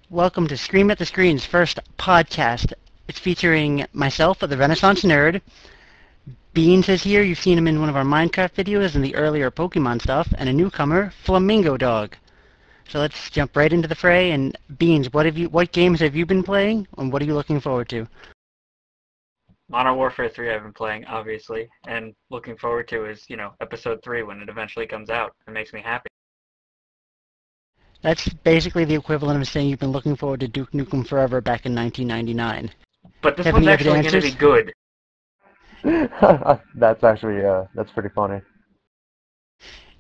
Welcome to Scream at the Screen's first podcast. It's featuring myself, the Renaissance Nerd. Beans is here. You've seen him in one of our Minecraft videos and the earlier Pokemon stuff. And a newcomer, Flamingo Dog. So let's jump right into the fray. And Beans, what games have you been playing, and what are you looking forward to? Modern Warfare 3 I've been playing, obviously, and looking forward to is, Episode 3 when it eventually comes out. It makes me happy. That's basically the equivalent of saying you've been looking forward to Duke Nukem Forever back in 1999. But this Have one's any other actually going to be answers? good. That's pretty funny.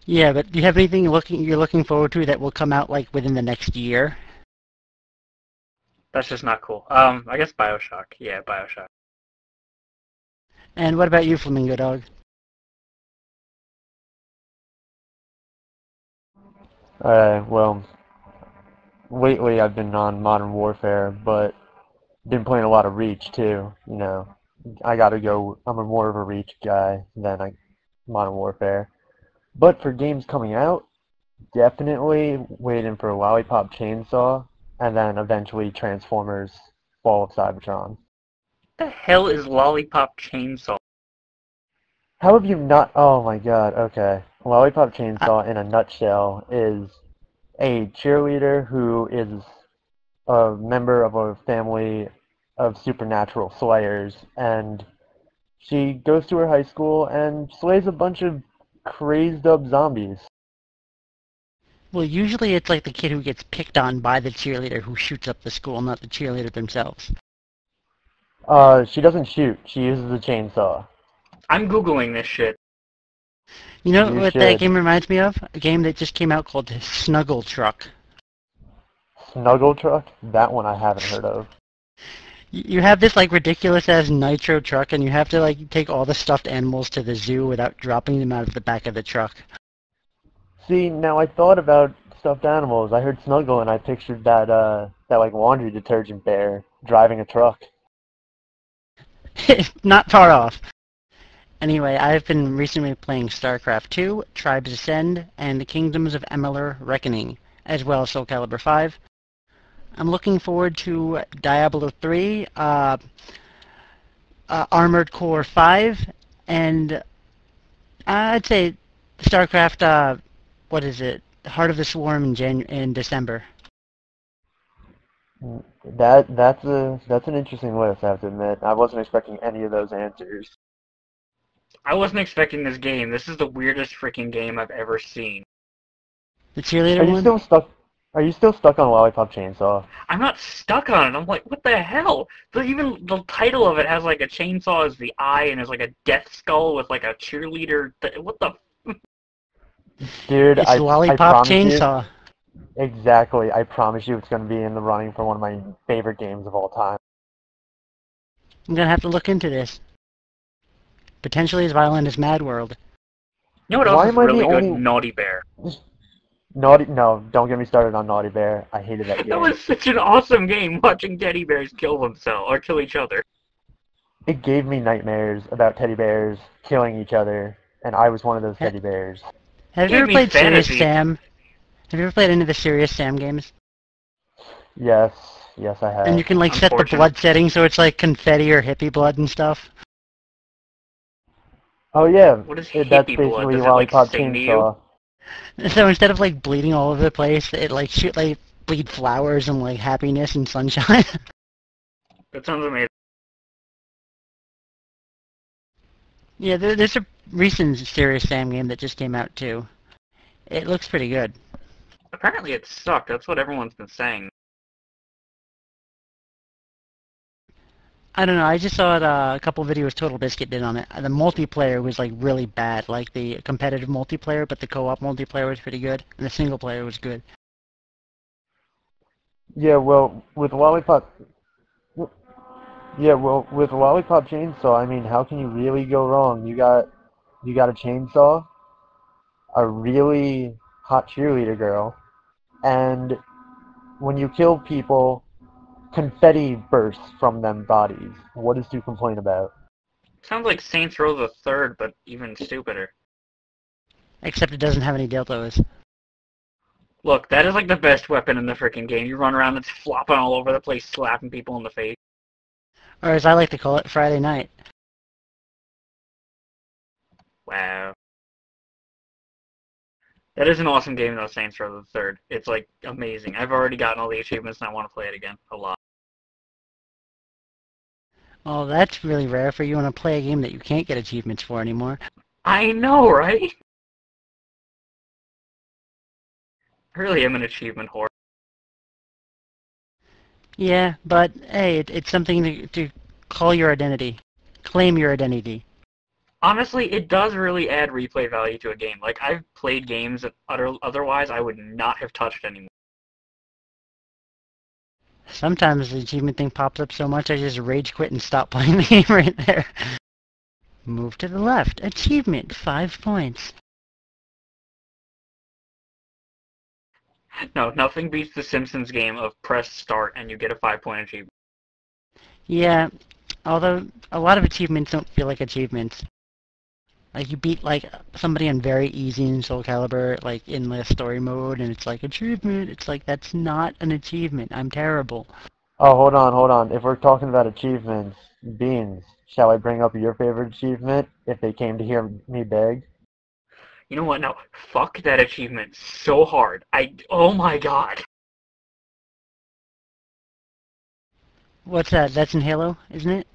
Yeah, but do you have anything you're looking forward to that will come out like within the next year? That's just not cool. I guess Bioshock. Yeah, Bioshock. And what about you, Flamingo Dog? Well, lately I've been on Modern Warfare, but been playing a lot of Reach too. I'm more of a Reach guy than Modern Warfare. But for games coming out, definitely waiting for Lollipop Chainsaw, and then eventually Transformers Fall of Cybertron. What the hell is Lollipop Chainsaw? How have you not? Oh my god, okay. Lollipop Chainsaw, in a nutshell, is a cheerleader who is a member of a family of supernatural slayers, and she goes to her high school and slays a bunch of crazed up zombies. Well, usually it's like the kid who gets picked on by the cheerleader who shoots up the school, not the cheerleader themselves. She doesn't shoot, she uses a chainsaw. I'm Googling this shit. You know You what that should. game reminds me of? A game that just came out called Snuggle Truck. Snuggle Truck? That one I haven't heard of. You have this like ridiculous ass nitro truck, and you have to like take all the stuffed animals to the zoo without dropping them out of the back of the truck. See, now I thought about stuffed animals. I heard Snuggle and I pictured that like laundry detergent bear driving a truck. Not far off. Anyway, I've been recently playing StarCraft 2, Tribes Ascend, and the Kingdoms of Amalur Reckoning, as well as Soul Calibur 5. I'm looking forward to Diablo 3, Armored Core 5, and I'd say StarCraft, Heart of the Swarm in December. That's an interesting list, I have to admit. I wasn't expecting any of those answers. I wasn't expecting this game. This is the weirdest freaking game I've ever seen. The cheerleader Are you one? still stuck? Are you still stuck on Lollipop Chainsaw? I'm not stuck on it. I'm like, what the hell? Even the title of it has like a chainsaw as the eye and has like a death skull with like a cheerleader. What the? Dude, It's I Lollipop promise Chainsaw. you. Exactly. I promise you it's going to be in the running for one of my favorite games of all time. I'm gonna have to look into this. Potentially as violent as Mad World. You know what Why else is am I the really good? only- Naughty Bear. No, don't get me started on Naughty Bear. I hated that That game. was such an awesome game, watching teddy bears kill themselves or kill each other. It gave me nightmares about teddy bears killing each other, and I was one of those teddy bears. Have you Gave ever me played Serious fantasy. Sam? Have you ever played any of the Serious Sam games? Yes, I have. And you can like set the Unfortunate. blood setting so it's like confetti or hippie blood and stuff. Oh yeah, What is that's hippie blood? basically Does it, like, Lollipop sing to you? Chainsaw. So instead of like bleeding all over the place, it like bleed flowers and like happiness and sunshine. That sounds amazing. Yeah, there's a recent Serious Sam game that just came out too. It looks pretty good. Apparently it sucked. That's what everyone's been saying. I don't know. I just saw it, a couple videos Total Biscuit did on it. The multiplayer was like really bad, like the competitive multiplayer, but the co-op multiplayer was pretty good, and the single player was good. Yeah, well, with Lollipop Chainsaw, I mean, how can you really go wrong? You got a chainsaw, a really hot cheerleader girl, and when you kill people, confetti bursts from them bodies. What is to complain about? Sounds like Saints Row the Third, but even stupider. Except it doesn't have any dildos. Look, that is like the best weapon in the freaking game. You run around, it's flopping all over the place, slapping people in the face. Or as I like to call it, Friday night. Wow. That is an awesome game, though, Saints Row the Third. It's, like, amazing. I've already gotten all the achievements, and I want to play it again. A lot. Well, that's really rare for you want to play a game that you can't get achievements for anymore. I know, right? I really am an achievement whore. Yeah, but hey, it's something to call your identity. Claim your identity. Honestly, it does really add replay value to a game. Like, I've played games that otherwise I would not have touched anymore. Sometimes the achievement thing pops up so much I just rage quit and stop playing the game right there. Move to the left. Achievement, 5 points. No, nothing beats the Simpsons game of press start and you get a 5-point achievement. Yeah, although a lot of achievements don't feel like achievements. Like you beat like somebody on very easy in Soul Calibur, like in the story mode, and it's like achievement. It's like that's not an achievement. I'm terrible. Oh, hold on. If we're talking about achievements, Beans, shall I bring up your favorite achievement if they came to hear me beg? You know what? No, fuck that achievement so hard. Oh my god. What's that? That's in Halo, isn't it?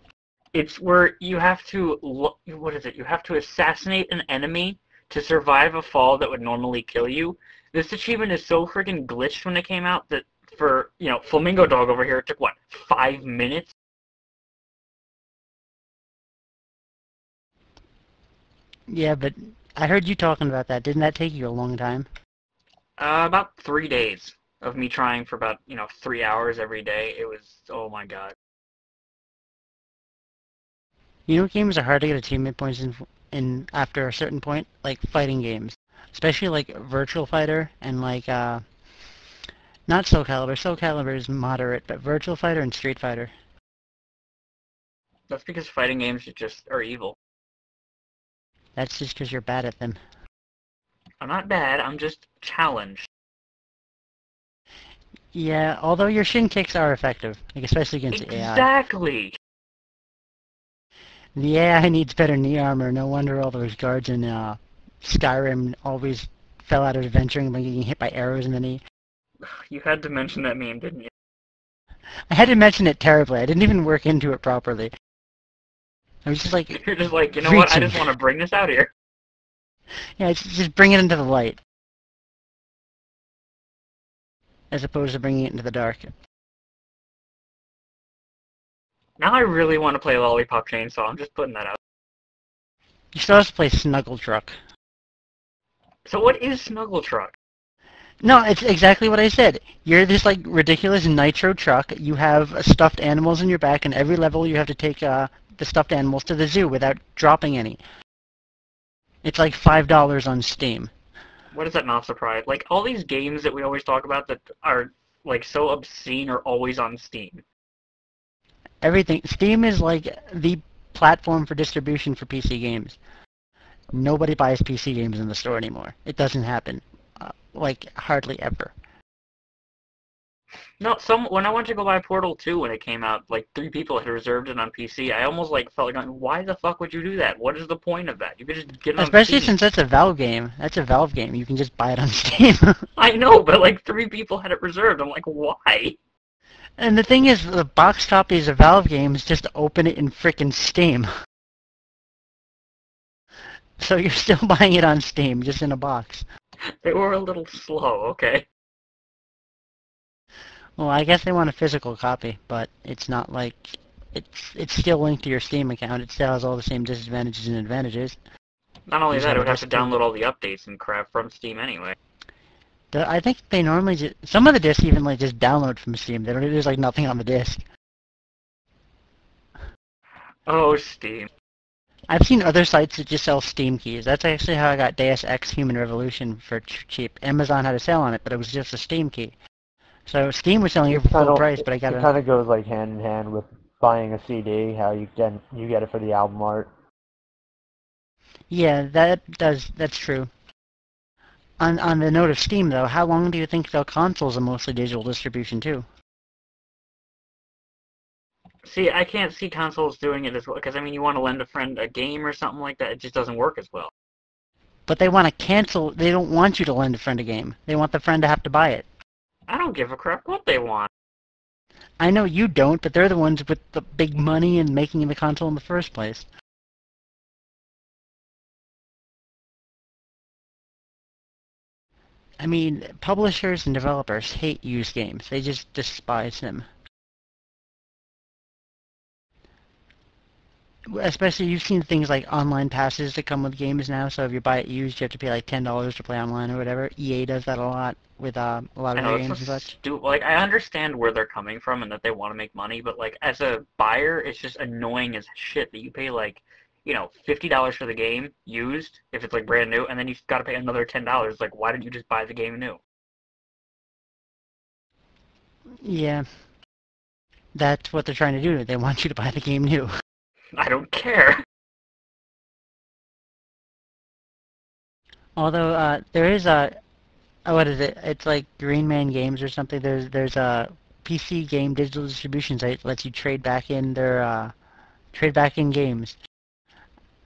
It's where you have to, what is it? You have to assassinate an enemy to survive a fall that would normally kill you. This achievement is so freaking glitched when it came out that for, Flamingo Dog over here, it took, 5 minutes? Yeah, but I heard you talking about that. Didn't that take you a long time? About 3 days of me trying for about, 3 hours every day. It was, oh my god. You know what games are hard to get achievement points in after a certain point? Like fighting games. Especially like Virtual Fighter and like, not Soul Calibur. Soul Calibur is moderate, but Virtual Fighter and Street Fighter. That's because fighting games just are evil. That's just because you're bad at them. I'm not bad, I'm just challenged. Yeah, although your shin kicks are effective, like especially against the AI. Exactly! The AI needs better knee armor. No wonder all those guards in Skyrim always fell out of adventuring by getting hit by arrows in the knee. You had to mention that meme, didn't you? I had to mention it terribly. I didn't even work into it properly. I was just like, You're just like, you know what, I reaching. just want to bring this out here. Yeah, just bring it into the light. As opposed to bringing it into the dark. Now I really want to play Lollipop Chainsaw, I'm just putting that out. You still have to play Snuggle Truck. So what is Snuggle Truck? No, it's exactly what I said. You're this like ridiculous nitro truck. You have stuffed animals in your back, and every level you have to take the stuffed animals to the zoo without dropping any. It's like $5 on Steam. What is that not surprise? Like, all these games that we always talk about that are, like, so obscene are always on Steam. Everything. Steam is like the platform for distribution for PC games. Nobody buys PC games in the store anymore. It doesn't happen. Like, hardly ever. No, when I went to go buy Portal 2 when it came out, like, 3 people had reserved it on PC. I almost, like, felt like, why the fuck would you do that? What is the point of that? You could just get it on Especially Steam. since that's a Valve game. That's a Valve game. You can just buy it on Steam. I know, but, like, 3 people had it reserved. I'm like, why? And the thing is, the box copies of Valve games just open it in frickin' Steam. So you're still buying it on Steam, just in a box. They were a little slow, okay. Well, I guess they want a physical copy, but it's not like it's still linked to your Steam account. It still has all the same disadvantages and advantages. Not only You just that, it have would a have to disc download all the updates and crap from Steam anyway. I think they normally just, some of the discs even like just download from Steam. They don't. There's like nothing on the disc. Oh, Steam. I've seen other sites that just sell Steam keys. That's actually how I got Deus Ex Human Revolution for cheap. Amazon had a sale on it, but it was just a Steam key. So Steam was selling it for full price, but I got it kind of goes like hand in hand with buying a CD. How you get it for the album art. Yeah, that's true. On the note of Steam, though, how long do you think the consoles are mostly digital distribution too? See, I can't see consoles doing it as well, because, I mean, you want to lend a friend a game or something like that, it just doesn't work as well. But they want to cancel. They don't want you to lend a friend a game. They want the friend to have to buy it. I don't give a crap what they want. I know you don't, but they're the ones with the big money and making the console in the first place. I mean, publishers and developers hate used games. They just despise them. Especially, you've seen things like online passes that come with games now, so if you buy it used, you have to pay like $10 to play online or whatever. EA does that a lot with a lot I of their know, it's so games and such. stupid. Like, I understand where they're coming from and that they want to make money, but, like, as a buyer, it's just annoying as shit that you pay, like, $50 for the game, used, if it's, like, brand new, and then you've got to pay another $10. Like, why didn't you just buy the game new? Yeah, that's what they're trying to do. They want you to buy the game new. I don't care. Although, there is a, oh, what is it? It's like Green Man Games or something. There's a PC game digital distribution site that lets you trade back in their trade back in games.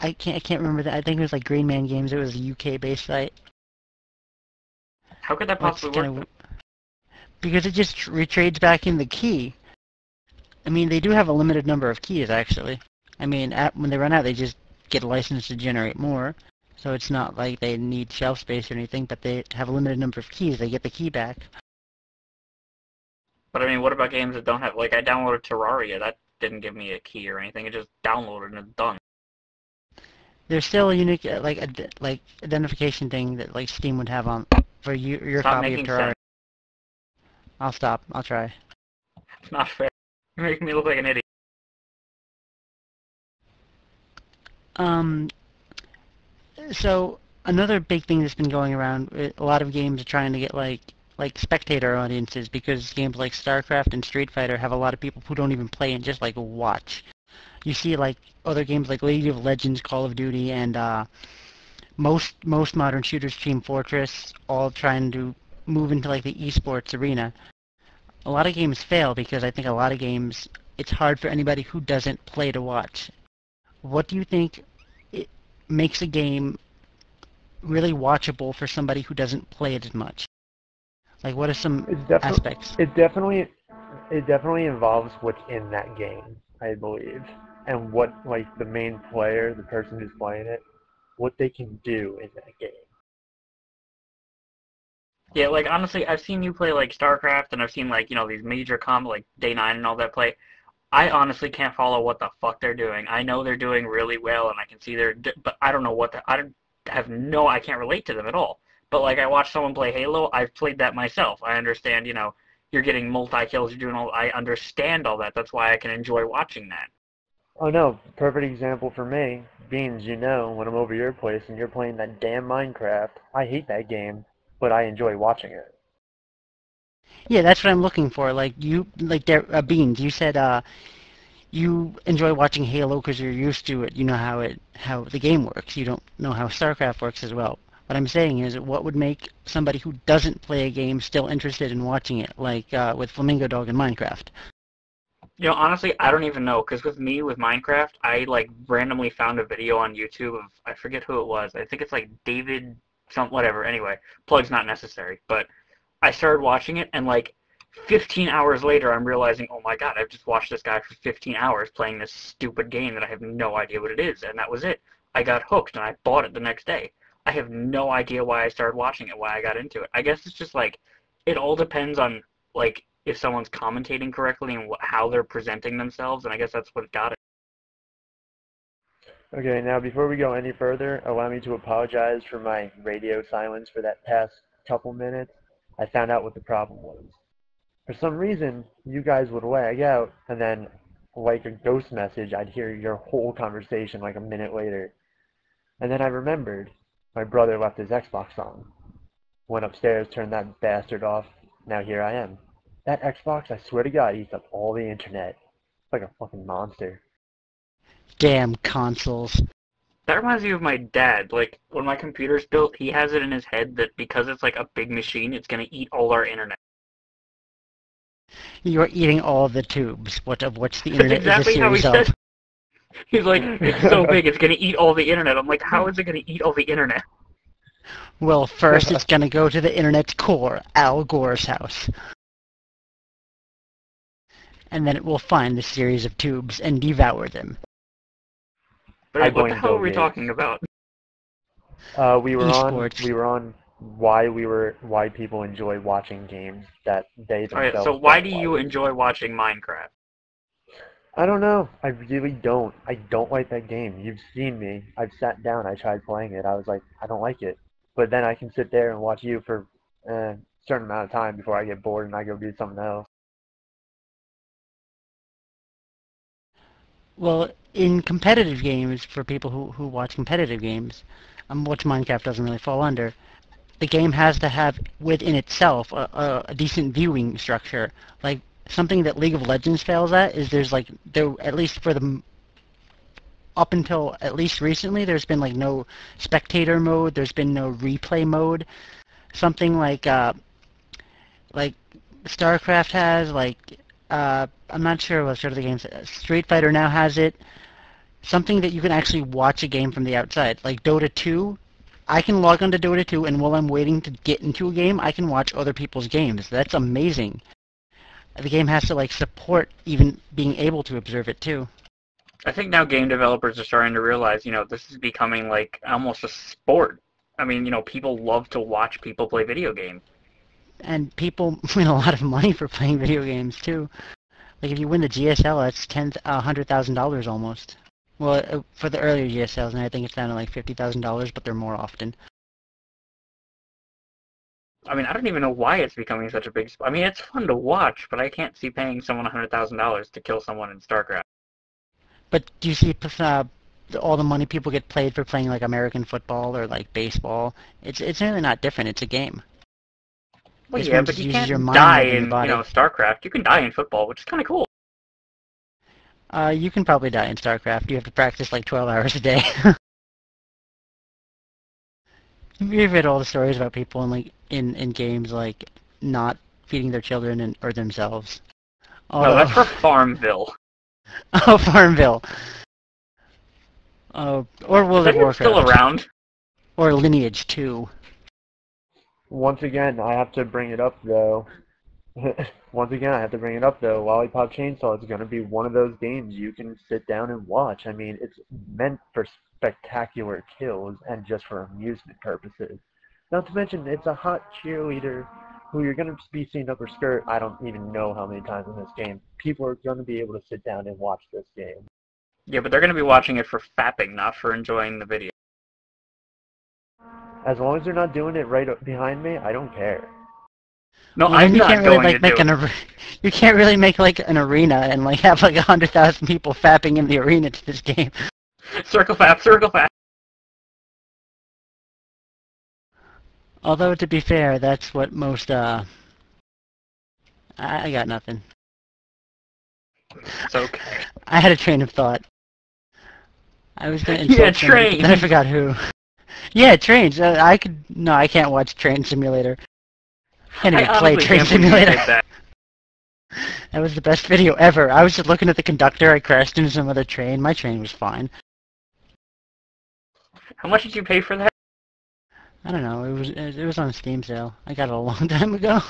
I can't remember that. I think it was like Green Man Games. It was a UK based site. How could that Well, it's possibly kind work? of because it just retrades back in the key. I mean, they do have a limited number of keys actually. I mean, when they run out, they just get a license to generate more. So it's not like they need shelf space or anything, but they have a limited number of keys. They get the key back. But, I mean, what about games that don't have... Like, I downloaded Terraria. That didn't give me a key or anything. It just downloaded and it's done. There's still a unique like identification thing that like Steam would have on for your Stop copy of making Terraria. sense. I'll stop. I'll try. It's not fair. You're making me look like an idiot. Um, so another big thing that's been going around, a lot of games are trying to get like spectator audiences because games like StarCraft and Street Fighter have a lot of people who don't even play and just like watch. You see like other games like League of Legends, Call of Duty, and most modern shooters, Team Fortress, all trying to move into like the esports arena. A lot of games fail because I think a lot of games it's hard for anybody who doesn't play to watch. What do you think it makes a game really watchable for somebody who doesn't play it as much? Like, what are some It's definitely aspects? it definitely involves what's in that game, I believe, and what like the main player, the person who's playing it, what they can do in that game. Yeah, like, honestly, I've seen you play, like, StarCraft, and I've seen, like, these major comp, like, Day 9 and all that play. I honestly can't follow what the fuck they're doing. I know they're doing really well, and I can see but I don't know I don't have I can't relate to them at all. But, like, I watched someone play Halo. I've played that myself. I understand, you're getting multi-kills, you're doing I understand all that. That's why I can enjoy watching that. Oh no, perfect example for me. Beans, when I'm over your place and you're playing that damn Minecraft, I hate that game, but I enjoy watching it. Yeah, that's what I'm looking for. Like Beans, you said you enjoy watching Halo because you're used to it. You know how the game works. You don't know how StarCraft works as well. What I'm saying is, what would make somebody who doesn't play a game still interested in watching it, like with Flamingo Dog in Minecraft? Honestly, I don't even know, because with me, with Minecraft, I, like, randomly found a video on YouTube of, I forget who it was. I think it's, like, David, whatever. Anyway, plug's not necessary. But I started watching it, and, like, 15 hours later, I'm realizing, oh my god, I've just watched this guy for 15 hours playing this stupid game that I have no idea what it is, and that was it. I got hooked, and I bought it the next day. I have no idea why I started watching it, why I got into it. I guess it's just, like, it all depends on, like, if someone's commentating correctly and how they're presenting themselves, and I guess that's what got it. Okay, now before we go any further, allow me to apologize for my radio silence for that past couple minutes. I found out what the problem was. For some reason, you guys would lag out, and then, like a ghost message, I'd hear your whole conversation like a minute later. And then I remembered my brother left his Xbox on. Went upstairs, turned that bastard off. Now here I am. That Xbox, I swear to God, eats up all the internet. It's like a fucking monster. Damn consoles. That reminds me of my dad. Like, when my computer's built, he has it in his head that because it's like a big machine, it's gonna eat all our internet. You're eating all the tubes. Of which the That's internet exactly is a how he series said. of. He's like, it's so big, it's gonna eat all the internet. I'm like, how is it gonna eat all the internet? Well, first it's gonna go to the internet's core, Al Gore's house. And then it will find the series of tubes and devour them. But what the hell are we talking about? We were on why people enjoy watching games that they themselves Alright, so why do you enjoy watching Minecraft? I don't know. I really don't. I don't like that game. You've seen me. I've sat down. I tried playing it. I was like, I don't like it. But then I can sit there and watch you for a certain amount of time before I get bored and I go do something else. Well, in competitive games, for people who watch competitive games, which Minecraft doesn't really fall under, the game has to have within itself a decent viewing structure. Like, something that League of Legends fails at is at least for the up until at least recently, there's been like no spectator mode, there's been no replay mode. Something like StarCraft has, I'm not sure what sort of the games. Street Fighter now has it. Something that you can actually watch a game from the outside, like Dota 2. I can log onto Dota 2, and while I'm waiting to get into a game, I can watch other people's games. That's amazing. The game has to support even being able to observe it too. I think now game developers are starting to realize, this is becoming like almost a sport. I mean, people love to watch people play video games. And people win a lot of money for playing video games too. Like if you win the GSL, that's $100,000 almost. Well, for the earlier GSLs, and I think it's down to like $50,000, but they're more often. I mean, I don't even know why it's becoming such a big sport. I mean, it's fun to watch, but I can't see paying someone $100,000 to kill someone in StarCraft. But do you see all the money people get paid for playing like American football or like baseball? It's really not different. It's a game. Well, yeah, but you can't die in StarCraft. You can die in football, which is kind of cool. You can probably die in StarCraft. You have to practice like 12 hours a day. You've read all the stories about people in games like not feeding their children or themselves. No, that's for Farmville. Oh, Farmville. Or World of Warcraft. Still around. Or Lineage 2. Once again, I have to bring it up though. Lollipop Chainsaw is going to be one of those games you can sit down and watch. I mean, it's meant for spectacular kills and just for amusement purposes. Not to mention, it's a hot cheerleader who you're going to be seeing up her skirt. I don't even know how many times in this game. People are going to be able to sit down and watch this game. Yeah, but they're going to be watching it for fapping, not for enjoying the video. As long as they're not doing it right behind me, I don't care. No, I'm not going to do it. You can't really make like an arena and like have like 100,000 people fapping in the arena to this game. Circle fap, circle fap. Although to be fair, that's what most I got nothing. It's okay. I had a train of thought. I was gonna insult somebody, but then I forgot who. Yeah, trains. I can't watch Train Simulator. I can't even play Train Simulator. That was the best video ever. I was just looking at the conductor. I crashed into some other train. My train was fine. How much did you pay for that? I don't know. It was on a Steam sale. I got it a long time ago.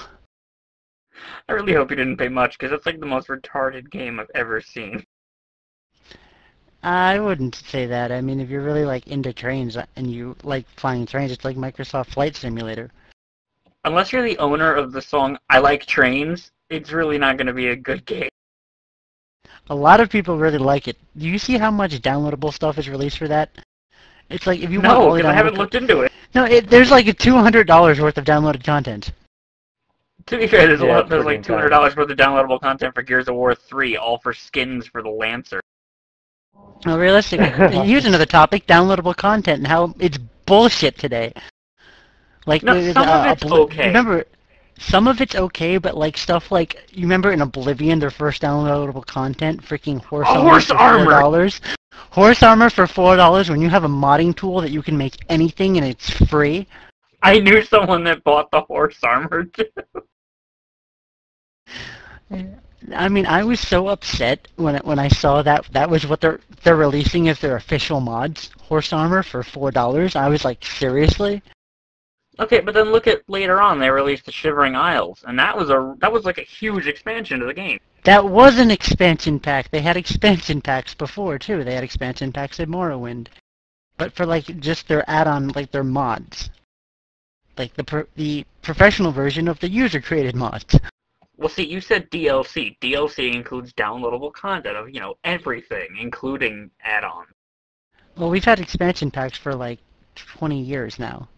I really hope you didn't pay much, because it's like the most retarded game I've ever seen. I wouldn't say that. I mean, if you're really like into trains and you like flying trains, it's like Microsoft Flight Simulator. Unless you're the owner of the song I Like Trains, it's really not going to be a good game. A lot of people really like it. Do you see how much downloadable stuff is released for that? It's like if you want all the I haven't looked into it. No, there's like $200 worth of downloaded content. To be fair, there's like $200 worth of downloadable content for Gears of War 3, all for skins for the Lancer. Well, realistically, here's another topic: downloadable content and how it's bullshit today. Like, no, some of it's okay. Remember, Some of it's okay, but like stuff like you remember in Oblivion, their first downloadable content, freaking horse Oh, armor horse for armor! $4. Horse armor for $4 when you have a modding tool that you can make anything and it's free. I knew someone that bought the horse armor too. I mean, I was so upset when I saw that was what they're releasing as their official mods, horse armor for $4. I was like, seriously? Okay, but then look at later on they released the Shivering Isles, and that was like a huge expansion to the game. That was an expansion pack. They had expansion packs before too. They had expansion packs in Morrowind, but for like just their add-on, like their mods, like the professional version of the user-created mods. Well, see, you said DLC. DLC includes downloadable content of, everything, including add-ons. Well, we've had expansion packs for like 20 years now.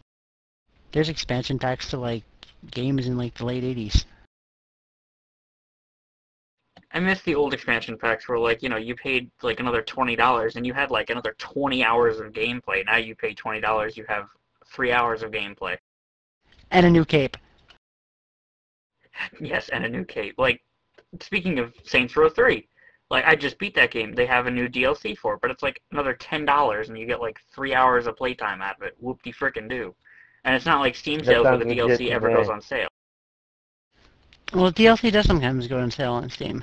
There's expansion packs to like games in like the late 80s. I miss the old expansion packs where, like, you paid like another $20 and you had like another 20 hours of gameplay. Now you pay $20, you have 3 hours of gameplay. And a new cape. Yes, and a new cape. Like, speaking of Saints Row 3, like, I just beat that game. They have a new DLC for it, but it's like another $10 and you get like 3 hours of playtime out of it. Whoop-de-frickin-do. And it's not like Steam sales where the DLC ever goes on sale. Well, DLC does sometimes go on sale on Steam.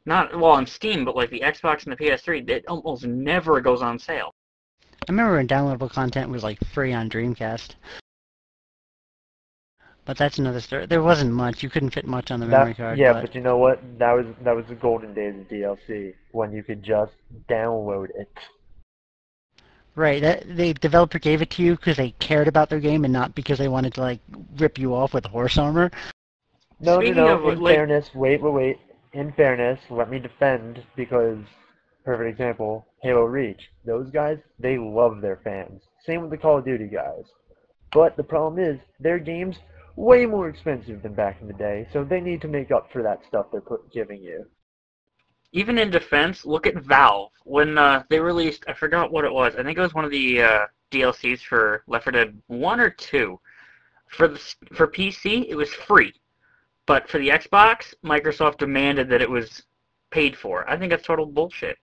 Not, well, on Steam, but like the Xbox and the PS3, it almost never goes on sale. I remember when downloadable content was like free on Dreamcast. But that's another story. There wasn't much. You couldn't fit much on the memory card. Yeah, but you know what? That was the golden days of DLC, when you could just download it. Right, the developer gave it to you because they cared about their game and not because they wanted to like rip you off with horse armor. No. Speaking In of, like, fairness, wait. In fairness, let me defend, because, perfect example, Halo Reach. Those guys, they love their fans. Same with the Call of Duty guys. But the problem is, their game's way more expensive than back in the day, so they need to make up for that stuff they're giving you. Even in defense, look at Valve. When they released, I forgot what it was. I think it was one of the DLCs for Left 4 Dead 1 or 2. For PC, it was free. But for the Xbox, Microsoft demanded that it was paid for. I think that's total bullshit.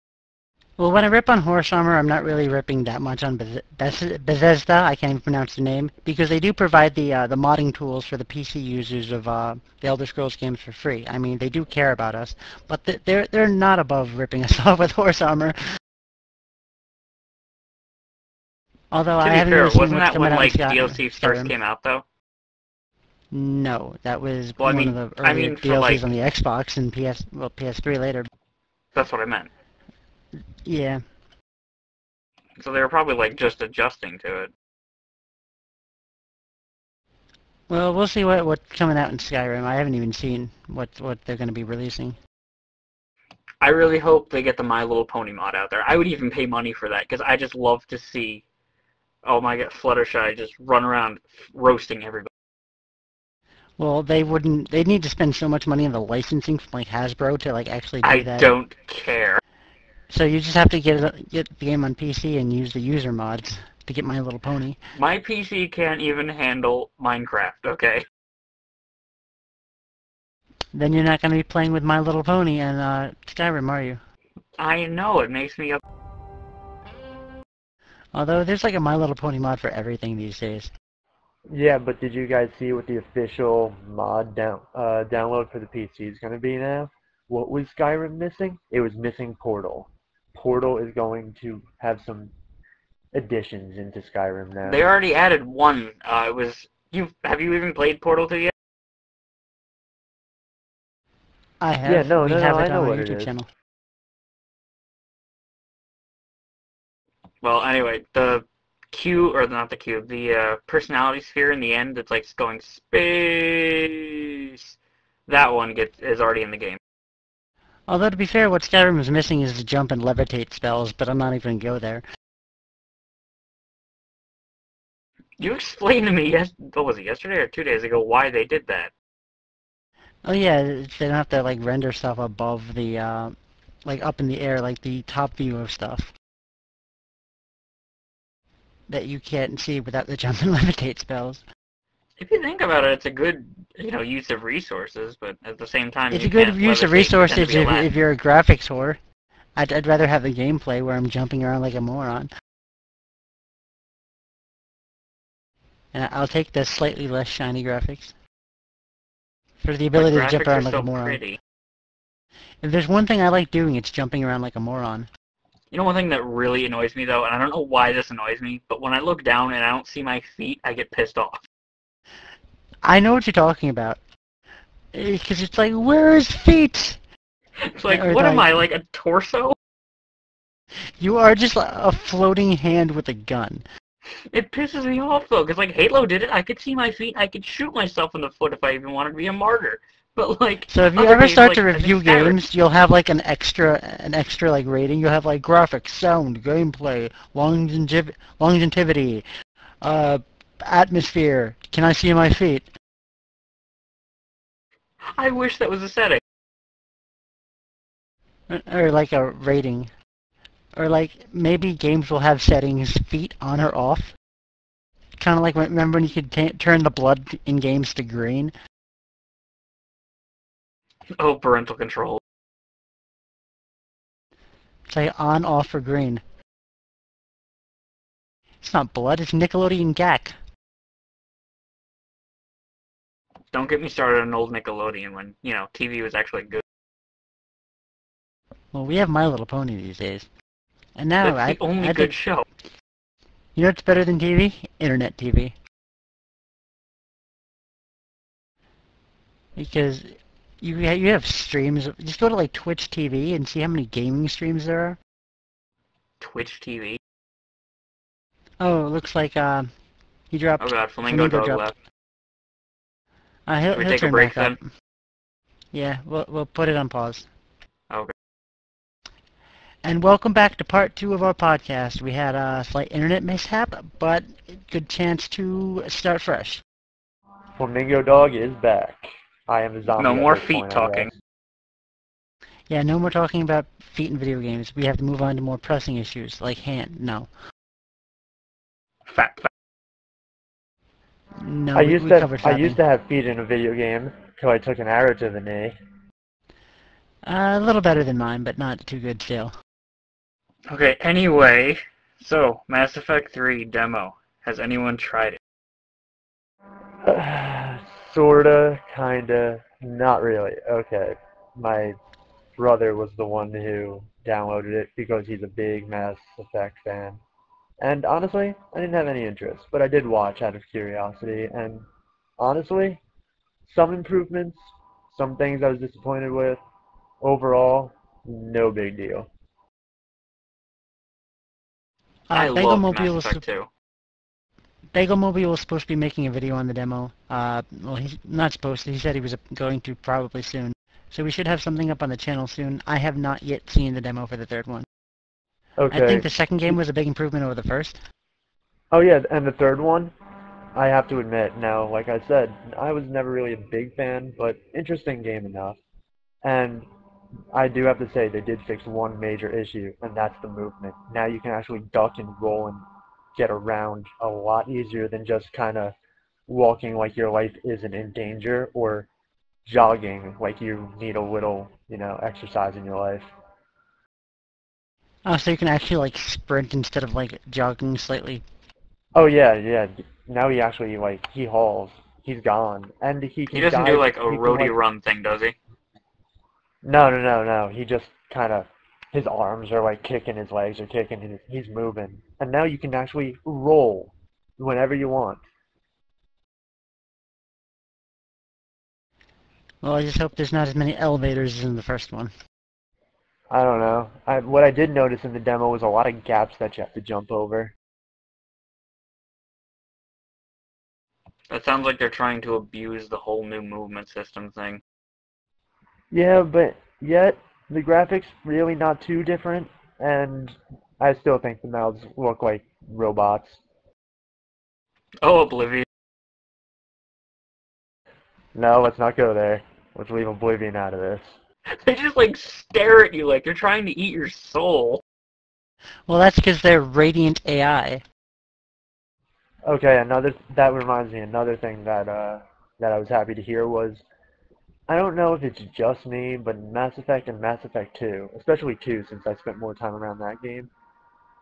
Well, when I rip on horse armor, I'm not really ripping that much on Bethesda. I can't even pronounce the name because they do provide the modding tools for the PC users of the Elder Scrolls games for free. I mean, they do care about us, but they're not above ripping us off with horse armor. Although I haven't really seen what's coming out. Wasn't that when like DLC first came out though? No, that was one of the earlier DLCs on the Xbox and PS3 later. That's what I meant. Yeah. So they were probably like just adjusting to it. Well, we'll see what's coming out in Skyrim. I haven't even seen what they're going to be releasing. I really hope they get the My Little Pony mod out there. I would even pay money for that because I just love to see, oh my god, Fluttershy just run around roasting everybody. Well, they'd need to spend so much money on the licensing from like Hasbro to like actually do that. I don't care. So you just have to get the game on PC and use the user mods to get My Little Pony. My PC can't even handle Minecraft, okay? Then you're not going to be playing with My Little Pony and Skyrim, are you? I know, it makes me up. Although there's like a My Little Pony mod for everything these days. Yeah, but did you guys see what the official mod download for the PC is going to be now? What was Skyrim missing? It was missing Portal. Portal is going to have some additions into Skyrim now. They already added one. Have you even played Portal 2 yet? I have. Yeah, no, we have I it know on what our it YouTube is. channel. Well, anyway, the personality sphere in the end that's like going space. That one is already in the game. Although to be fair, what Skyrim is missing is the jump and levitate spells, but I'm not even going to go there. You explained to me, what was it, yesterday or 2 days ago, why they did that. Oh yeah, they don't have to like render stuff above the, like up in the air, like the top view of stuff that you can't see without the jump and levitate spells. If you think about it, it's a good, use of resources, but at the same time, It's you a good can't use of levitate and pretend to resources be Aladdin. if you're a graphics whore. I'd rather have the gameplay where I'm jumping around like a moron. And I'll take the slightly less shiny graphics. For the But ability to jump graphics are around like a so moron. pretty. If there's one thing I like doing, it's jumping around like a moron. You know one thing that really annoys me, though, and I don't know why this annoys me, but when I look down and I don't see my feet, I get pissed off. I know what you're talking about. Because it's like, where is feet? It's like, Or what am I, like a torso? You are just a floating hand with a gun. It pisses me off, though, because, like, Halo did it. I could see my feet. I could shoot myself in the foot if I even wanted to be a martyr. But, like, So if you other ever games, start like, to I review think Skyrim- games, you'll have like an extra like rating. You'll have like graphics, sound, gameplay, longevity, uh, atmosphere. Can I see my feet? I wish that was a setting. Or like a rating. Or like maybe games will have settings feet on or off. Kind of like remember when you could turn the blood in games to green? Oh, parental control. Say on, off, or green. It's not blood, it's Nickelodeon gack. Don't get me started on old Nickelodeon when, TV was actually good. Well, we have My Little Pony these days. And now That's the only good show. You know what's better than TV? Internet TV. Because you have streams. Just go to like Twitch TV and see how many gaming streams there are. Twitch TV. Oh, it looks like he dropped. Oh god, Flamingo Dog dropped. left. He'll Should we take a turn break back up. then? Yeah, we'll put it on pause. Okay. And welcome back to part 2 of our podcast. We had a slight internet mishap, but good chance to start fresh. Flamingo Dog is back. I am a zombie. No at more this feet point, I talking. guess. Yeah, no more talking about feet in video games. We have to move on to more pressing issues, like hand. No. Fat. No, I we used covered to fapping. have feet in a video game till I took an arrow to the knee. A little better than mine, but not too good still. Okay, anyway, so Mass Effect 3 demo. Has anyone tried it? Sorta, kinda, not really. Okay, my brother was the one who downloaded it because he's a big Mass Effect fan. And honestly, I didn't have any interest, but I did watch out of curiosity, and honestly, some improvements, some things I was disappointed with. Overall, no big deal. I Bagel loved Mobile Mass Effect 2. Bagel Mobile was supposed to be making a video on the demo. Well, he's not supposed to. He said he was going to probably soon. So we should have something up on the channel soon. I have not yet seen the demo for the third one. Okay. I think the second game was a big improvement over the first. Oh yeah, and the third one, I have to admit, now, like I said, I was never really a big fan, but interesting game enough. And I do have to say they did fix one major issue, and that's the movement. Now you can actually duck and roll and get around a lot easier than just kind of walking like your life isn't in danger or jogging like you need a little, exercise in your life. Oh, so you can actually like sprint instead of like jogging slightly. Oh yeah. Now he actually he hauls. He's gone, and he He can doesn't do dive. like a He can, roadie run thing, does he? No. He just kind of, his arms are like kicking, his legs are kicking, and he's moving. And now you can actually roll whenever you want. Well, I just hope there's not as many elevators as in the first one. I don't know. What I did notice in the demo was a lot of gaps that you have to jump over. That sounds like they're trying to abuse the whole new movement system thing. Yeah, but yet the graphics really not too different, and I still think the mouths look like robots. Oh, Oblivion. No, let's not go there. Let's leave Oblivion out of this. They just like stare at you like they're trying to eat your soul. Well, that's because they're radiant AI. Okay, that reminds me, another thing that I was happy to hear was, I don't know if it's just me, but in Mass Effect and Mass Effect 2, especially 2 since I spent more time around that game,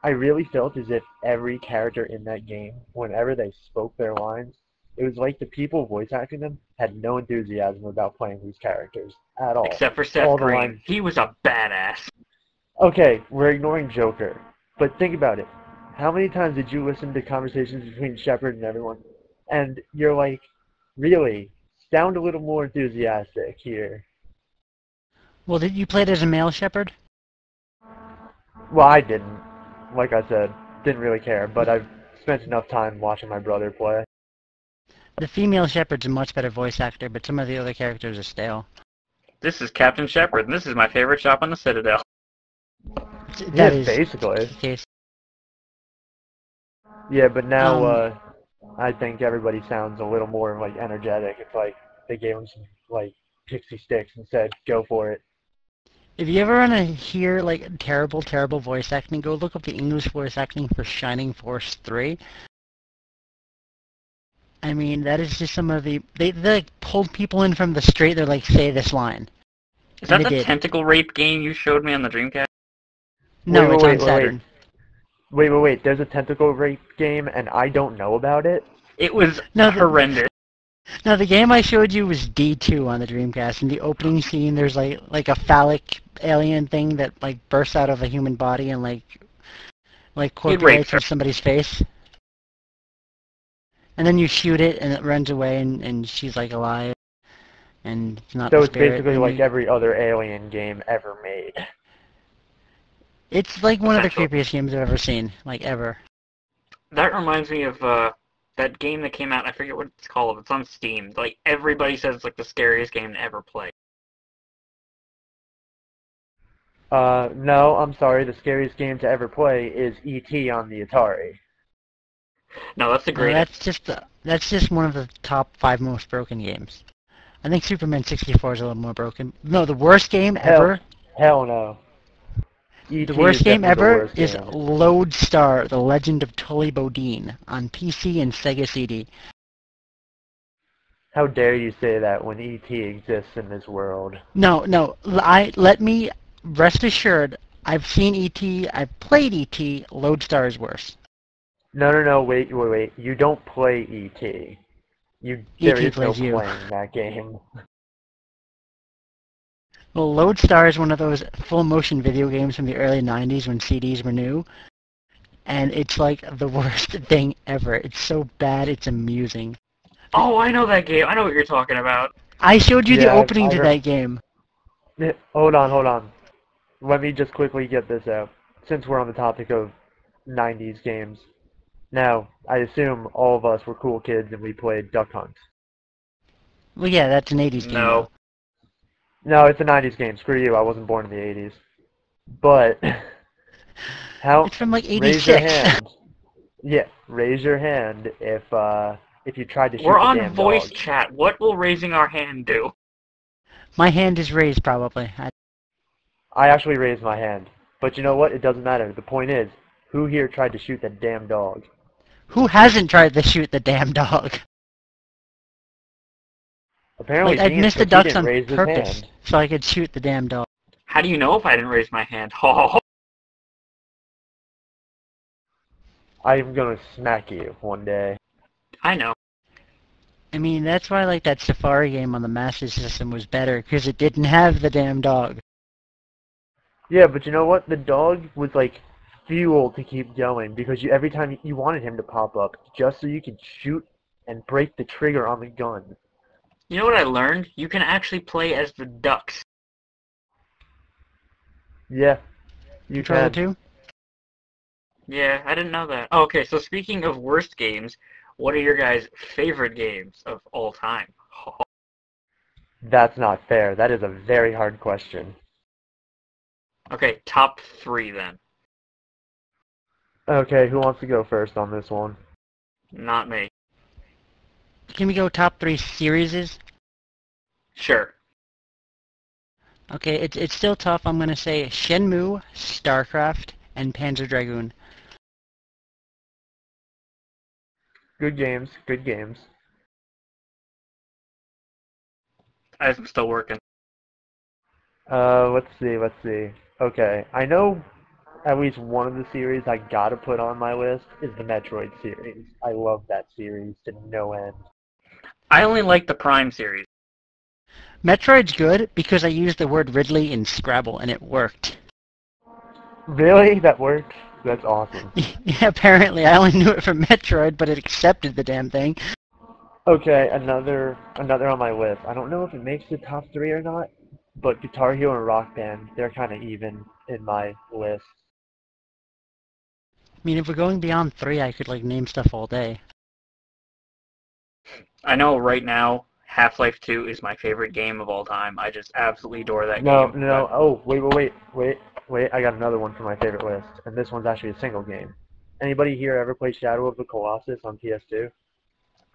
I really felt as if every character in that game, whenever they spoke their lines, it was like the people voice acting them had no enthusiasm about playing these characters at all. Except for Seth All the Green. lines. He was a badass. Okay, we're ignoring Joker, but think about it. How many times did you listen to conversations between Shepard and everyone, and you're like, really, sound a little more enthusiastic here? Well, did you play it as a male shepherd? Well, I didn't. Like I said, didn't really care, but I've spent enough time watching my brother play. The female shepherd's a much better voice actor, but some of the other characters are stale. This is Captain Shepard, and this is my favorite shop on the Citadel. That Yeah, is basically. the case. Yeah, but now Um, I think everybody sounds a little more like energetic. It's like they gave them some like pixie sticks and said, "Go for it." if you ever want to hear like terrible, terrible voice acting, go look up the English voice acting for Shining Force 3. I mean, that is just some of they like pulled people in from the street. They're like, say this line. Is And that they the did. tentacle rape game you showed me on the Dreamcast? No, Wait, it's wait, on wait, Saturn. wait. There's a tentacle rape game, and I don't know about it. It was No, horrendous. no, the game I showed you was D2 on the Dreamcast. In the opening scene, there's like a phallic alien thing that like bursts out of a human body and like It rapes copulates her. with somebody's face. And then you shoot it, and it runs away, and she's like alive, and it's not So the it's spirit. basically And like every other Alien game ever made. it's like one of the Essentially. creepiest games I've ever seen, like ever. That reminds me of that game that came out. I forget what it's called. It's on Steam. Like everybody says it's like the scariest game to ever play. No, I'm sorry. The scariest game to ever play is E.T. on the Atari. No, that's the No, greatest. that's just one of the top 5 most broken games. I think Superman 64 is a little more broken. No, the worst game ever. Hell no. E.T. The worst is game definitely the ever worst is game. Lodestar: The Legend of Tully Bodine on PC and Sega CD. How dare you say that when E.T. exists in this world? No, let me rest assured. I've seen ET. I've played ET. Lodestar is worse. No, wait. You don't play E.T. There E.T. is no plays you. playing that game. Well, Lodestar is one of those full motion video games from the early 90s when CDs were new. And it's like the worst thing ever. It's so bad, it's amusing. Oh, I know that game. I know what you're talking about. I showed you the Yeah, opening I to heard- that game. Hold on. Let me just quickly get this out, since we're on the topic of 90s games. Now, I assume all of us were cool kids and we played Duck Hunt. Well, yeah, that's an 80s game, No. though. No, it's a 90s game. Screw you, I wasn't born in the 80s. But, It's from like raise your 86. hand. Yeah, raise your hand if you tried to shoot We're the on damn voice dog. chat. What will raising our hand do? My hand is raised, probably. I actually raised my hand. But you know what? It doesn't matter. The point is, who here tried to shoot that damn dog? Who hasn't tried to shoot the damn dog? Apparently, Like, I'd Dean missed the Cookie ducks didn't on raise his purpose hand. so I could shoot the damn dog. How do you know if I didn't raise my hand? Oh, I'm gonna smack you one day. I know. I mean, that's why like that Safari game on the Master System was better, because it didn't have the damn dog. Yeah, but you know what? The dog was like fuel to keep going because every time you wanted him to pop up just so you could shoot and break the trigger on the gun. You know what I learned? You can actually play as the ducks. Yeah, you Controller can. 2? Yeah, I didn't know that. Oh, okay, so speaking of worst games, what are your guys' favorite games of all time? That's not fair. That is a very hard question. Okay, top 3 then. Okay, who wants to go first on this one? Not me. Can we go top 3 series? Sure. Okay, it's still tough. I'm gonna say Shenmue, StarCraft, and Panzer Dragoon. Good games. Good games. I'm still working. Let's see. Let's see. Okay, I know at least one of the series I gotta put on my list is the Metroid series. I love that series to no end. I only like the Prime series. Metroid's good because I used the word Ridley in Scrabble and it worked. Really? That worked? That's awesome. Yeah, apparently I only knew it from Metroid, but it accepted the damn thing. Okay, another on my list. I don't know if it makes the top 3 or not, but Guitar Hero and Rock Band, they're kind of even in my list. I mean, if we're going beyond 3, I could, like, name stuff all day. I know right now Half-Life 2 is my favorite game of all time. I just absolutely adore that No, game. no. Oh, wait. I got another one for my favorite list, and this one's actually a single game. Anybody here ever play Shadow of the Colossus on PS2?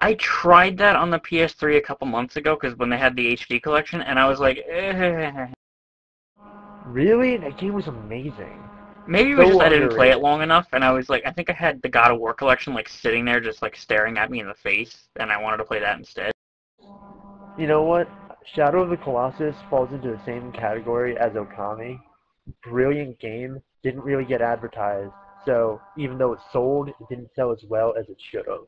I tried that on the PS3 a couple months ago because when they had the HD collection, and I was like, Really? That game was amazing. Maybe it was So just I didn't play it underrated. long enough, and I was like, I think I had the God of War collection like sitting there just like staring at me in the face, and I wanted to play that instead. You know what? Shadow of the Colossus falls into the same category as Okami. Brilliant game, didn't really get advertised, so even though it sold, it didn't sell as well as it should have.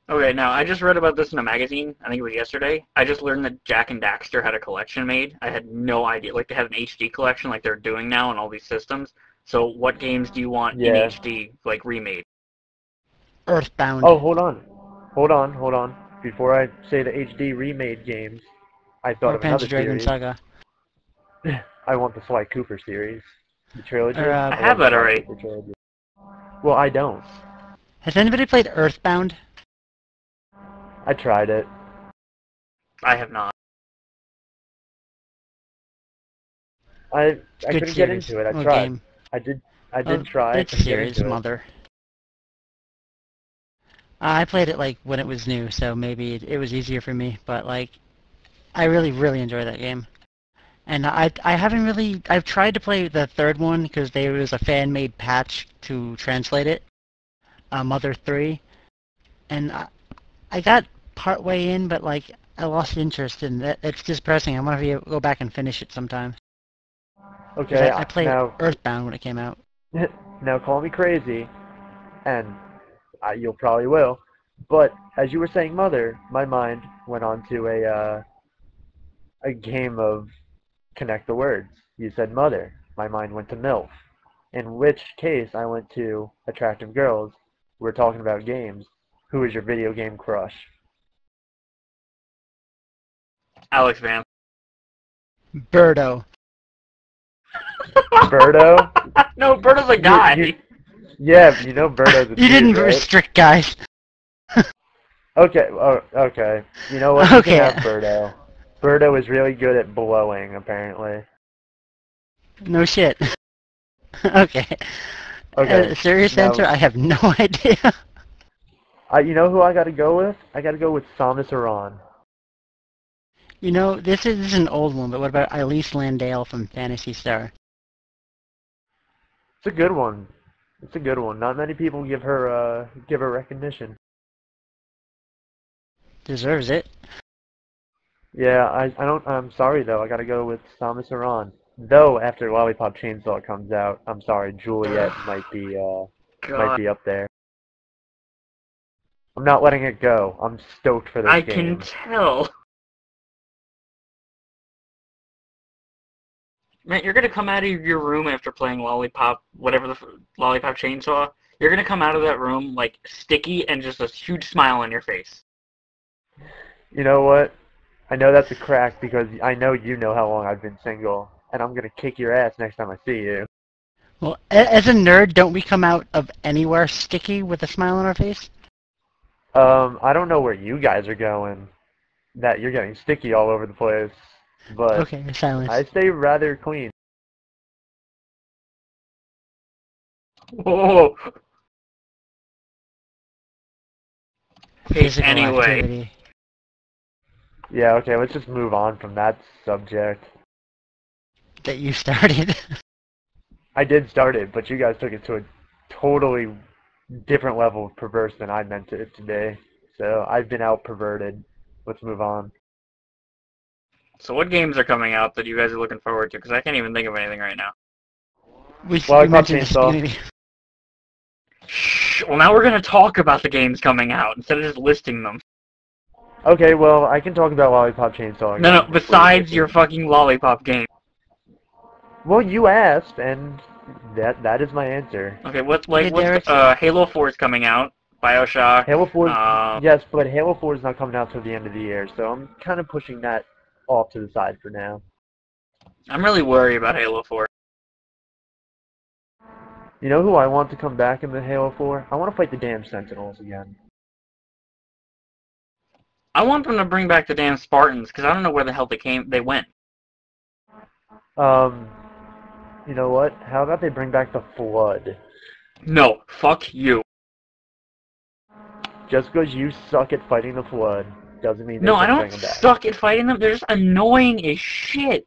Okay, now I just read about this in a magazine. I think it was yesterday. I just learned that Jack and Daxter had a collection made. I had no idea. Like they had an HD collection, like they're doing now on all these systems. So, what games do you want in Yeah. HD, like remade? Earthbound. Oh, hold on. Before I say the HD remade games, I thought Or of another Panzer Dragoon series. Saga. I want the Sly Cooper series. The trilogy. Or, I I have love the that Sly already. Cooper trilogy. Well, I don't. has anybody played Earthbound? I tried it. I have not. I Good couldn't get series. into it. I Well, tried. game. I did try. It's a Couldn't get series, into it. Mother. I played it, like, when it was new, so maybe it was easier for me, but, like, I really, really enjoy that game. And I haven't really, I've tried to play the third one because there was a fan-made patch to translate it, Mother 3, and I got part way in, but like I lost interest in that. It's depressing. I want to go back and finish it sometime. Because Okay, I played now Earthbound when it came out. now call me crazy, and you'll probably will. But as you were saying, Mother, my mind went on to a game of connect the words. You said Mother. My mind went to MILF. In which case, I went to attractive girls. We're talking about games. Who is your video game crush? Alex Van. Birdo. Birdo? No, Birdo's a guy. Yeah, you know Birdo's a You dude, didn't right? restrict guys. Okay, okay. You know what? You Okay. can have Birdo. Birdo is really good at blowing, apparently. No shit. Okay. Okay. Serious Now, answer? I have no idea. you know who I gotta go with? I gotta go with Samus Aran. You know, this is an old one, but what about Elise Landale from Phantasy Star? It's a good one. It's a good one. Not many people give her recognition. Deserves it. Yeah, I'm sorry though. I gotta go with Samus Aran. Though after Lollipop Chainsaw comes out, I'm sorry, Juliet might be God, up there. I'm not letting it go. I'm stoked for this I game. can tell. Man, you're gonna come out of your room after playing Lollipop, whatever Lollipop Chainsaw. You're gonna come out of that room like sticky and just a huge smile on your face. You know what? I know that's a crack because I know you know how long I've been single, and I'm gonna kick your ass next time I see you. Well, as a nerd, don't we come out of anywhere sticky with a smile on our face? I don't know where you guys are going. That you're getting sticky all over the place, but Okay, silence. I stay rather clean. Whoa. Okay, Physical anyway. activity. Yeah, okay, let's just move on from that subject. That you started. I did start it, but you guys took it to a totally different level of perverse than I meant it to be. So I've been out perverted. Let's move on. So what games are coming out that you guys are looking forward to? Because I can't even think of anything right now. We Lollipop mentioned this Chainsaw. beginning. Shh. Well, now we're going to talk about the games coming out instead of just listing them. Okay, well, I can talk about Lollipop Chainsaw again. No, besides your fucking Lollipop game. Well, you asked, and that is my answer. Okay, what's Derek? Halo 4 is coming out. BioShock. Halo 4, yes, but Halo 4 is not coming out till the end of the year, so I'm kind of pushing that off to the side for now. I'm really worried about Halo 4. You know who I want to come back in the Halo 4? I want to fight the damn Sentinels again. I want them to bring back the damn Spartans, because I don't know where the hell they went. You know what? How about they bring back the Flood? No, fuck you. Just because you suck at fighting the Flood doesn't mean they No, can I don't bring them back. suck at fighting them. They're just annoying as shit.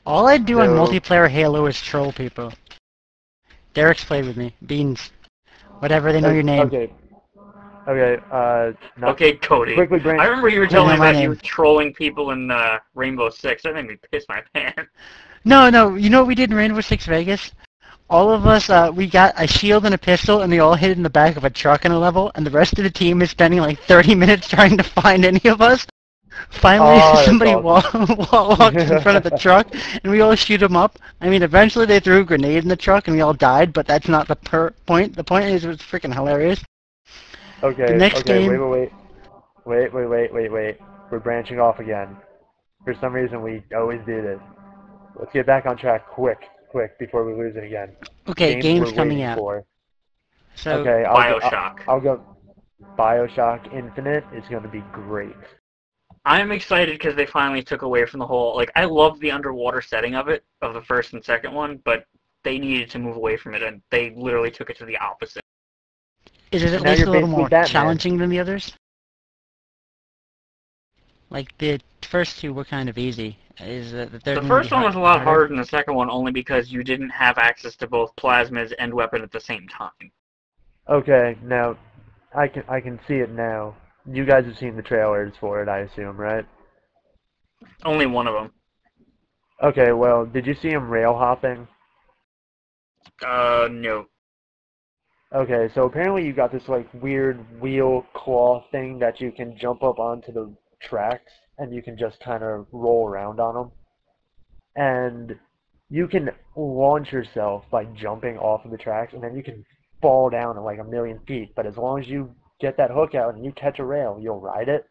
All I do on So- multiplayer Halo is troll people. Derek's played with me. Beans. Whatever, they know your name. Okay. Okay, not Okay, Cody. quickly, Brand. I remember you were Quickly, telling me my that you name. were trolling people in Rainbow Six. That made me piss my pants. No, you know what we did in Rainbow Six Vegas? All of us, we got a shield and a pistol, and we all hid in the back of a truck in a level, and the rest of the team is spending like 30 minutes trying to find any of us. Finally, that's somebody awesome. walks in front of the truck, and we all shoot them up. I mean, eventually they threw a grenade in the truck, and we all died, but that's not the point. The point is, it was freaking hilarious. Okay, The next okay, game- wait. We're branching off again. For some reason, we always do this. Let's get back on track quick, before we lose it again. Okay, games we're coming waiting out. for. So, Okay, BioShock. I'll go. BioShock Infinite is going to be great. I'm excited because they finally took away from the whole, like, I love the underwater setting of it, of the first and second one, but they needed to move away from it, and they literally took it to the opposite. is it at Now least you're a little basically more Batman. challenging than the others? Like, the first two were kind of easy. Is the third The one first gonna one be was a lot harder? harder than the second one, only because you didn't have access to both plasmas and weapon at the same time. Okay, now I can see it now. You guys have seen the trailers for it, I assume, right? Only one of them. Okay, well, did you see him rail hopping? No. Okay, so apparently you got this like weird wheel claw thing that you can jump up onto the tracks and you can just kind of roll around on them. And you can launch yourself by jumping off of the tracks and then you can fall down at like 1,000,000 feet. But as long as you get that hook out and you catch a rail, you'll ride it.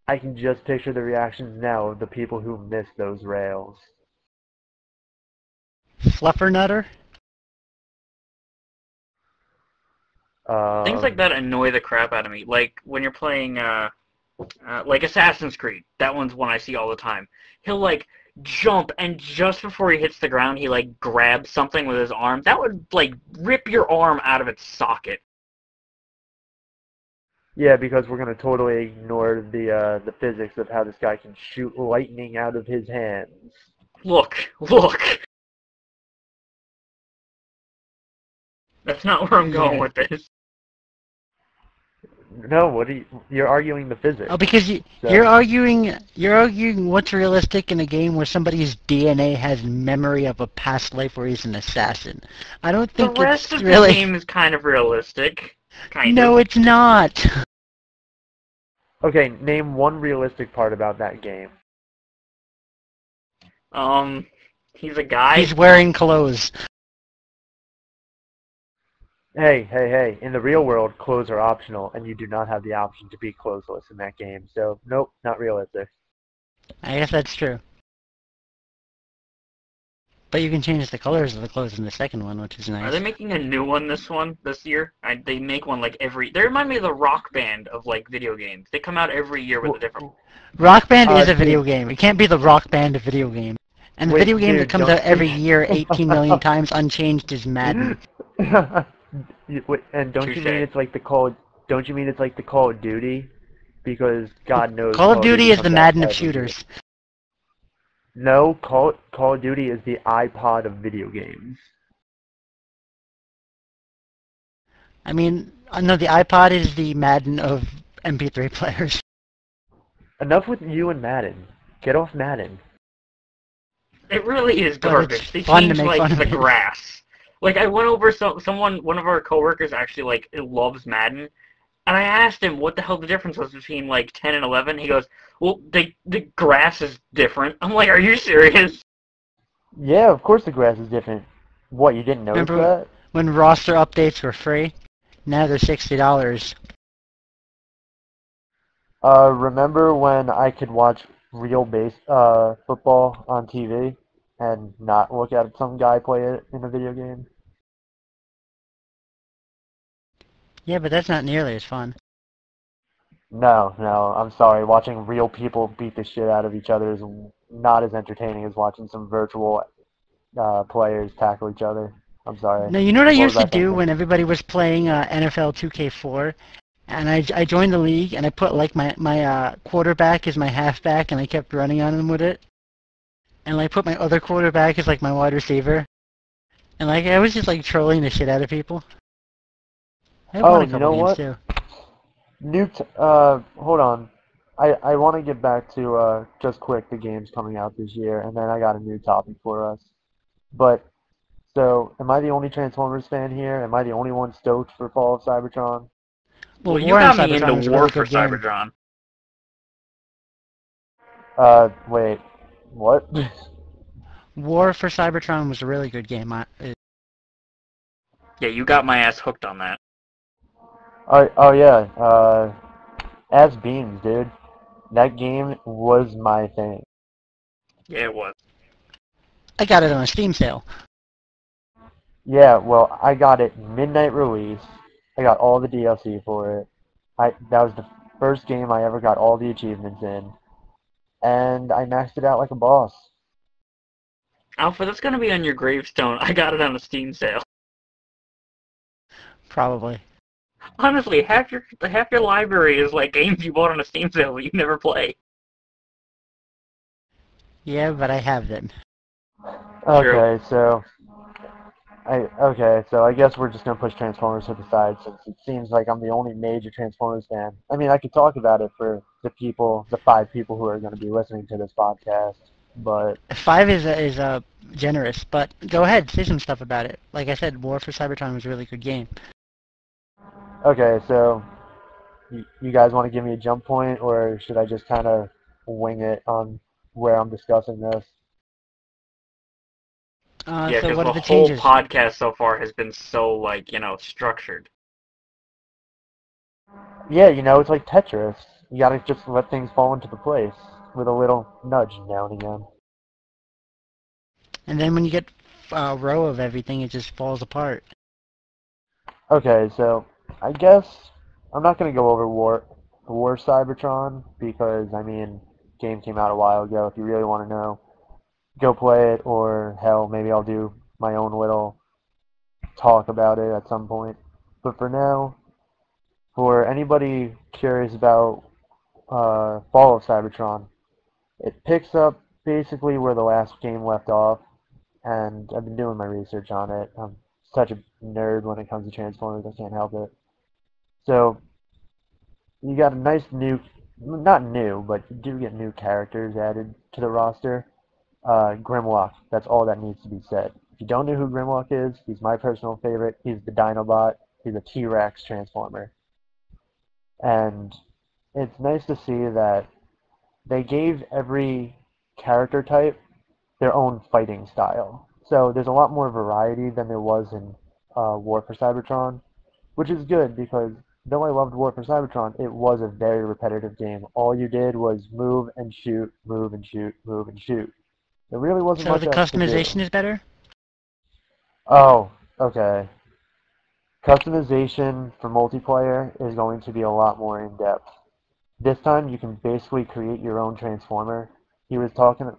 I can just picture the reactions now of the people who miss those rails. Fluffernutter? Things like that annoy the crap out of me. Like, when you're playing, like Assassin's Creed. That one's one I see all the time. He'll, like, jump, and just before he hits the ground, he, like, grabs something with his arm. That would, like, rip your arm out of its socket. Yeah, because we're gonna totally ignore the physics of how this guy can shoot lightning out of his hands. Look. That's not where I'm going Yeah. with this. No, you're arguing the physics. Oh, because So- you're arguing what's realistic in a game where somebody's DNA has memory of a past life where he's an assassin. I don't The think rest it's of really. the game is kind of realistic. No, it's not. Okay, name one realistic part about that game. He's a guy. He's wearing clothes. Hey, in the real world, clothes are optional, and you do not have the option to be clothesless in that game. So, nope, not realistic. I guess that's true. But you can change the colors of the clothes in the second one, which is Are nice. they making a new one this year? They make one like every. They remind me of the Rock Band of like video games. They come out every year with a different. Rock Band is a dude. video game. It can't be the Rock Band of video game. And the Wait, video game that dude, comes don't- out every year 18 million times unchanged is Madden. Wait, and don't you Touche. mean it's like the Call? Don't you mean it's like the Call of Duty? Because God knows. Call of Duty is the comes out Madden of every year. shooters. No, Call of Duty is the iPod of video games. I mean, no, the iPod is the Madden of MP3 players. Enough with you and Madden. Get off Madden. It really is But it's garbage. They fun to changed make fun like of the it. grass. Like I went over one of our coworkers actually like loves Madden, and I asked him what the hell the difference was between like 10 and 11. He goes, "Well, the grass is different." I'm like, "Are you serious?" Yeah, of course the grass is different. What, you didn't notice Remember that? when roster updates were free? Now they're $60. Remember when I could watch real football on TV and not look at some guy play it in a video game? Yeah, but that's not nearly as fun. No, no, I'm sorry. Watching real people beat the shit out of each other is not as entertaining as watching some virtual players tackle each other. I'm sorry. Now, you know what I What was used to I do thinking? when everybody was playing NFL 2K4? And I joined the league, and I put like my quarterback as my halfback, and I kept running on him with it. And like put my other quarterback as like my wide receiver. And like I was just like trolling the shit out of people. I won Oh, a you couple know games what? too. Hold on. I want to get back to just quick the games coming out this year, and then I got a new topic for us. But so, am I the only Transformers fan here? Am I the only one stoked for Fall of Cybertron? Well, Well, you War on got me into Cybertron was a War really for good game. Cybertron. Wait, what? War for Cybertron was a really good game. Yeah, you got my ass hooked on that. Oh yeah, as Beams, dude. That game was my thing. Yeah, it was. I got it on a Steam sale. Yeah, well, I got it midnight release. I got all the DLC for it. That was the first game I ever got all the achievements in, and I maxed it out like a boss. Alpha, that's gonna be on your gravestone. I got it on a Steam sale. Probably. Honestly, half your library is like games you bought on a Steam sale that you never play. Yeah, but I have them. True. So I guess we're just gonna push Transformers to the side since it seems like I'm the only major Transformers fan. I mean, I could talk about it for the 5 people who are gonna be listening to this podcast, but 5 is generous, but go ahead, say some stuff about it. Like I said, War for Cybertron was a really good game. okay. So you guys want to give me a jump point, or should I just kind of wing it on where I'm discussing this? Yeah, So because what are the the whole changes? podcast so far has been so like structured. Yeah, it's like Tetris. You gotta just let things fall into the place with a little nudge now and again. And then when you get a row of everything, it just falls apart. Okay, so I guess I'm not gonna go over War Cybertron because I mean, game came out a while ago. If you really want to know, go play it, or hell, maybe I'll do my own little talk about it at some point. But for now, for anybody curious about Fall of Cybertron, it picks up basically where the last game left off, and I've been doing my research on it. I'm such a nerd when it comes to Transformers, I can't help it. So you got a nice new, not new, but you do get new characters added to the roster. Grimlock, that's all that needs to be said. If you don't know who Grimlock is, he's my personal favorite. He's the Dinobot. He's a T-Rex Transformer. And it's nice to see that they gave every character type their own fighting style. So there's a lot more variety than there was in War for Cybertron, which is good because though I loved War for Cybertron, it was a very repetitive game. All you did was move and shoot, move and shoot, move and shoot. There really wasn't So much the else to do. customization is better? Oh, okay. Customization for multiplayer is going to be a lot more in depth. This time you can basically create your own transformer. He was talking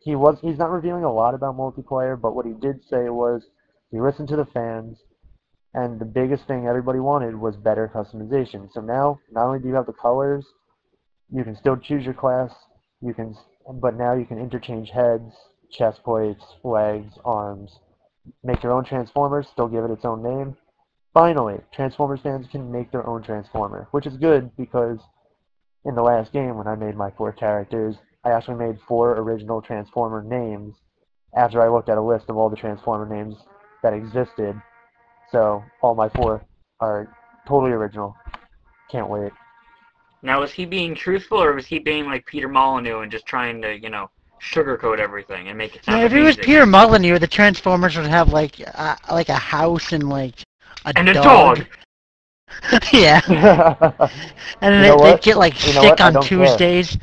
he's not revealing a lot about multiplayer, but what he did say was he listened to the fans and the biggest thing everybody wanted was better customization. So now not only do you have the colors, you can still choose your class, you can but now you can interchange heads, chest plates, legs, arms, make your own transformers, still give it its own name, finally, Transformers fans can make their own Transformer, which is good because in the last game when I made my 4 characters, I actually made 4 original Transformer names after I looked at a list of all the Transformer names that existed. So all my 4 are totally original. Can't wait. Now, was he being truthful, or was he being like Peter Molyneux and just trying to, sugarcoat everything and make it No, sound if it was amazing? Peter Molyneux, the Transformers would have like a house and like a And a dog. dog! Yeah. And You then know they'd what? get like You know sick what? I on don't care. Tuesdays.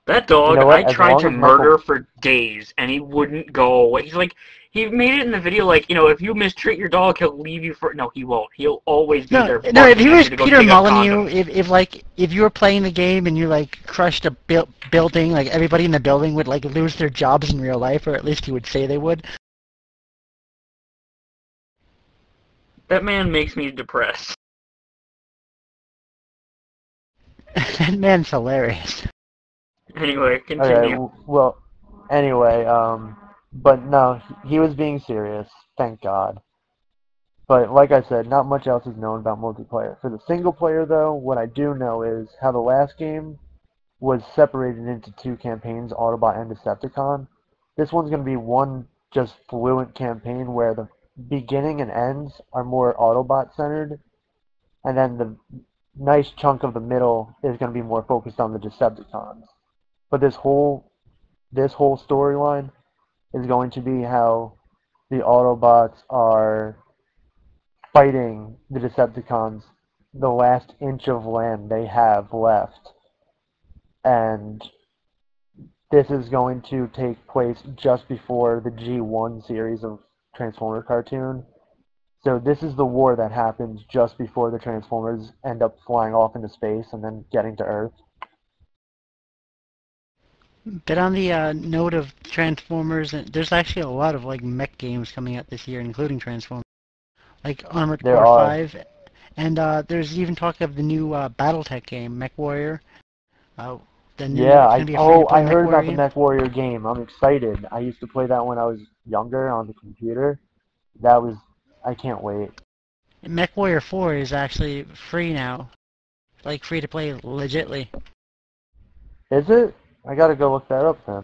That You dog, know I what? As tried long to as Michael, murder for days, and he wouldn't go away. He's like, he made it in the video like, if you mistreat your dog, he'll leave you for... No, he won't. He'll always be No, there no. If barking he at was you to go Peter dig up Molyneux, condoms. if you were playing the game and you like crushed a building, like everybody in the building would like lose their jobs in real life, or at least he would say they would. That man makes me depressed. That man's hilarious. Anyway, okay, continue. well, anyway, but no, he was being serious, thank God. But like I said, not much else is known about multiplayer. For the single player, though, what I do know is how the last game was separated into 2 campaigns, Autobot and Decepticon. This one's going to be one just fluent campaign where the beginning and ends are more Autobot-centered, and then the nice chunk of the middle is going to be more focused on the Decepticons. But this whole storyline is going to be how the Autobots are fighting the Decepticons the last inch of land they have left. And this is going to take place just before the G1 series of Transformer cartoon. So this is the war that happens just before the Transformers end up flying off into space and then getting to Earth. But on the note of Transformers, there's actually a lot of like mech games coming out this year, including Transformers, like Armored There Core are. 5, and there's even talk of the new BattleTech game, Mech Warrior. Uh, Yeah, it's gonna be a free-to-play I Mech heard Warrior about the game. Mech Warrior game. I'm excited. I used to play that when I was younger on the computer. That was I can't wait. Mech Warrior 4 is actually free now, like free-to-play legitly. Is it? I gotta go look that up then.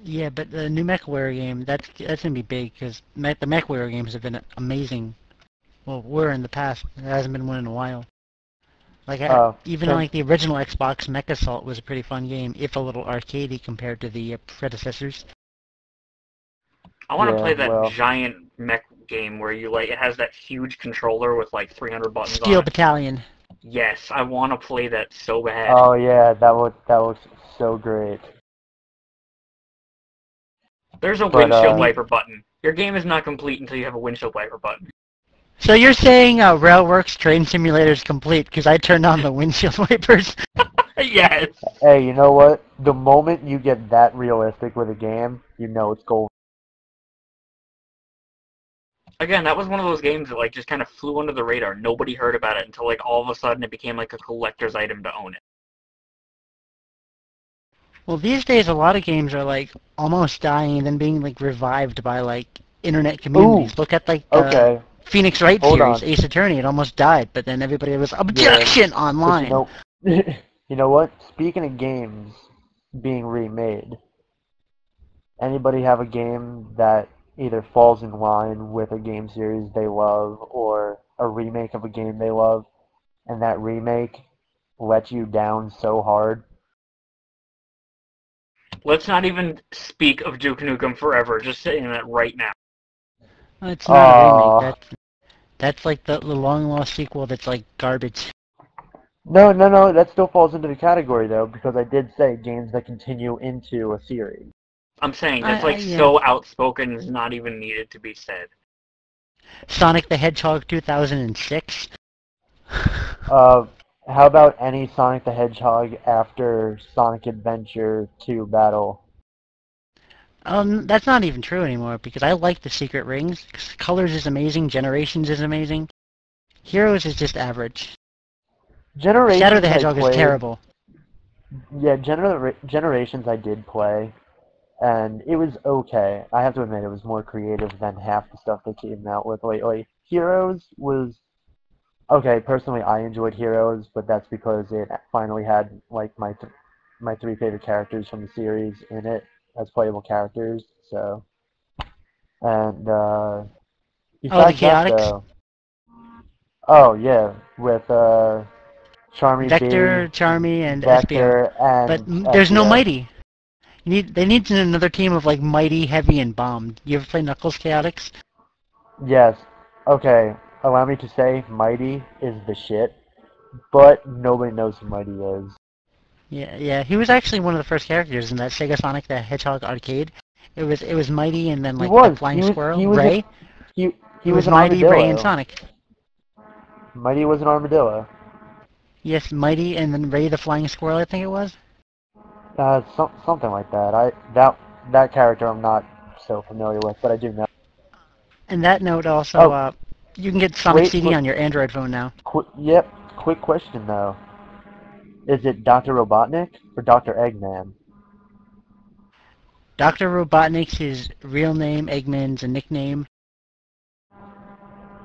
Yeah, but the new Mech Warrior game, that's gonna be big because the Mech Warrior games have been amazing. Well, were in the past. There hasn't been one in a while. Like even on Trans- like the original Xbox, Mech Assault was a pretty fun game, if a little arcadey compared to the predecessors. I want to yeah, play that well, giant mech game where it has that huge controller with like 300 buttons on Steel it. Battalion. Yes, I want to play that so bad. oh yeah, that looks so great. There's a But windshield Me. wiper button. Your game is not complete until you have a windshield wiper button. So you're saying Railworks Train Simulator is complete because I turned on the windshield wipers? Yes. hey, you know what? The moment you get that realistic with a game, you know it's gold. Again, that was one of those games that just kind of flew under the radar. Nobody heard about it until all of a sudden it became like a collector's item to own it. Well, these days a lot of games are like almost dying and then being like revived by like internet Ooh, communities. Look at like the okay, Phoenix Wright hold series, on. Ace Attorney. It almost died, but then everybody was Yeah, objection but you online. know, you know what? Speaking of games being remade, anybody have a game that either falls in line with a game series they love or a remake of a game they love, and that remake let you down so hard? Let's not even speak of Duke Nukem Forever. Just saying that right now. It's not a remake. Uh, That's like the long lost sequel. That's like garbage. no, no, no, that still falls into the category though, because I did say games that continue into a series. I'm saying that's Yeah. so outspoken it's not even needed to be said. Sonic the Hedgehog 2006. Uh, how about any Sonic the Hedgehog after Sonic Adventure 2 Battle? That's not even true anymore because I like the Secret Rings. Colors is amazing. Generations is amazing. Heroes is just average. Shadow the Generations I Hedgehog is played. terrible. Yeah, Generations I did play, and it was okay. I have to admit, it was more creative than half the stuff they came out with lately. Heroes was okay. Personally, I enjoyed Heroes, but that's because it finally had like my three favorite characters from the series in it as playable characters. So, and Oh, the besides that, Chaotix? though, oh yeah, with Charmy Vector, B, Charmy, and Espio. Vector, But and there's no Espio. Mighty. They need another team of like Mighty, Heavy, and Bomb. You ever play Knuckles Chaotix? Yes. Okay. Allow me to say, Mighty is the shit, but nobody knows who Mighty is. Yeah, yeah. He was actually one of the first characters in that Sega Sonic the Hedgehog arcade. It was Mighty and then He like the was. flying He was. squirrel, He was an. Ray. He. It He was was an Mighty, Ray, and armadillo. Sonic. Mighty was an armadillo. Yes, Mighty and then Ray the flying squirrel, I think it was. Something like that. That character I'm not so familiar with, but I do know. And that note also, Oh, you can get Sonic wait. CD on your Android phone now. Yep. Quick question though. Is it Dr. Robotnik or Dr. Eggman? Dr. Robotnik's his real name, Eggman's a nickname.